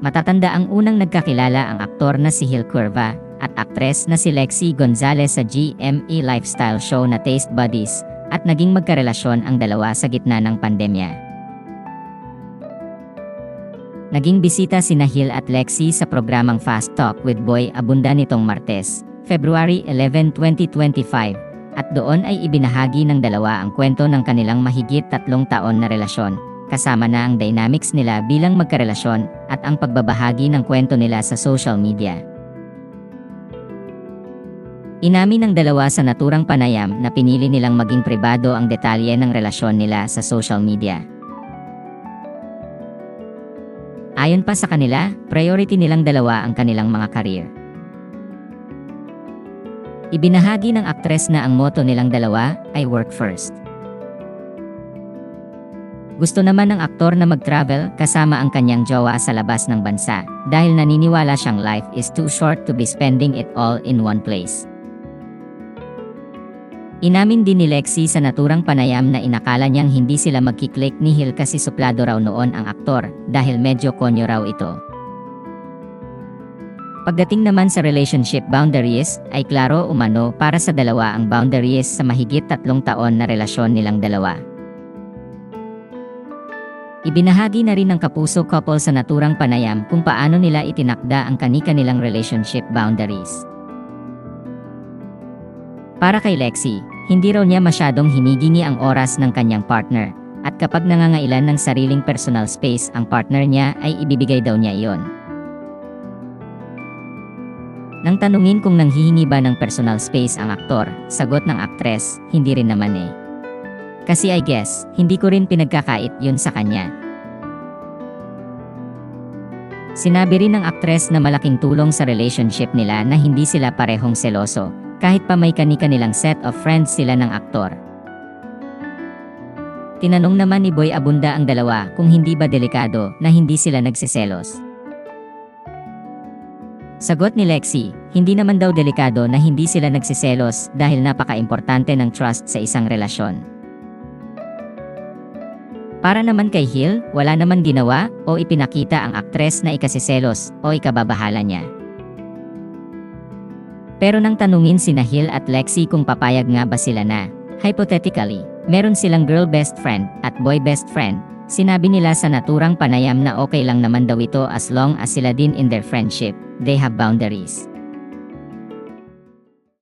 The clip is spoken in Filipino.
Matatanda ang unang nagkakilala ang aktor na si Hil Curva at aktres na si Lexie Gonzalez sa GME lifestyle show na Taste Buddies at naging magkarelasyon ang dalawa sa gitna ng pandemya. Naging bisita sina Hil at Lexie sa programang Fast Talk with Boy Abunda nitong Martes, February 11, 2025, at doon ay ibinahagi ng dalawa ang kwento ng kanilang mahigit 3 taon na relasyon, kasama na ang dynamics nila bilang magkarelasyon at ang pagbabahagi ng kwento nila sa social media. Inamin ng dalawa sa naturang panayam na pinili nilang maging pribado ang detalye ng relasyon nila sa social media. Ayon pa sa kanila, priority nilang dalawa ang kanilang mga career. Ibinahagi ng aktres na ang motto nilang dalawa ay work first. Gusto naman ng aktor na mag-travel kasama ang kanyang jowa sa labas ng bansa dahil naniniwala siyang life is too short to be spending it all in one place. Inamin din ni Lexie sa naturang panayam na inakala niyang hindi sila magkiklik ni Hil kasi suplado raw noon ang aktor dahil medyo konyo raw ito. Pagdating naman sa relationship boundaries, ay klaro umano para sa dalawa ang boundaries sa mahigit 3 taon na relasyon nilang dalawa. Ibinahagi na rin ng kapuso couple sa naturang panayam kung paano nila itinakda ang kani-kanilang relationship boundaries. Para kay Lexie, hindi raw niya masyadong hinigingi ang oras ng kanyang partner, at kapag nangangailan ng sariling personal space ang partner niya ay ibibigay daw niya iyon. Nang tanungin kung nanghihingi ba ng personal space ang aktor, sagot ng aktres, hindi rin naman eh. Kasi I guess, hindi ko rin pinagkakait yun sa kanya. Sinabi rin ng aktres na malaking tulong sa relationship nila na hindi sila parehong seloso, kahit pa may kani-kanilang set of friends sila ng aktor. Tinanong naman ni Boy Abunda ang dalawa kung hindi ba delikado na hindi sila nagsiselos. Sagot ni Lexie, hindi naman daw delikado na hindi sila nagsiselos dahil napaka-importante ng trust sa isang relasyon. Para naman kay Hil, wala naman ginawa o ipinakita ang aktres na ikasiselos o ikababahala niya. Pero nang tanungin sina Hil at Lexie kung papayag nga ba sila na, hypothetically, meron silang girl best friend at boy best friend, sinabi nila sa naturang panayam na okay lang naman daw ito as long as sila din in their friendship, they have boundaries.